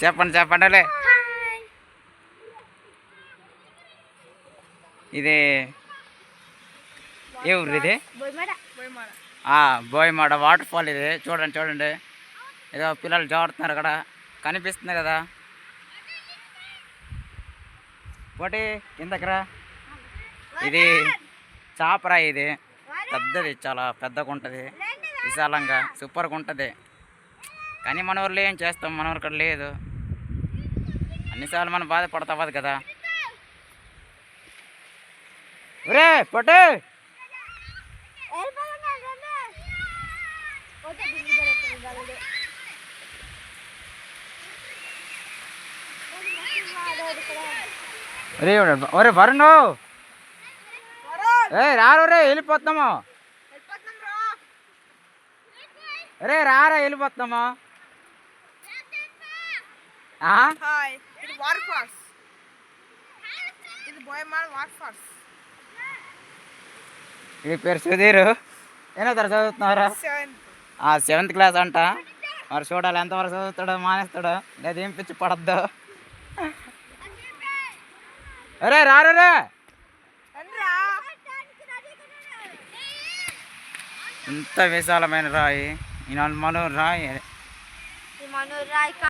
చెప్పండి చెప్పండి. ఇది ఏ ఊరు ఇది? బోయమాడ వాటర్ ఫాల్ ఇది. చూడండి చూడండి, ఏదో పిల్లలు జారుతున్నారు అక్కడ, కనిపిస్తుంది కదా. పోటీ కిందకిరా. ఇది చాపరా, ఇది పెద్దది, చాలా పెద్దగా ఉంటుంది, విశాలంగా సూపర్గా ఉంటుంది. కానీ మన ఊర్లో ఏం చేస్తాం, మన ఊరు ఇక్కడ లేదు. అన్నిసార్లు మనం బాధపడతావదు కదా. ఒరే పొట్టు, ఒరే వరుణు, రారు రే, వెళ్ళిపోతాము. రే రారా, వెళ్ళిపోతాము. ఈ పేరు సుధీరు. ఏనో తర చదువుతున్నారా? 7th క్లాస్ అంట. మరి చూడాలి ఎంతవరకు చదువుతాడో, మానేస్తాడో, లేదా ఏం పిచ్చి పడద్దు. అరే రారు రే, ఇంత విశాలమైన రాయి, ఈ మనూరు రాయి.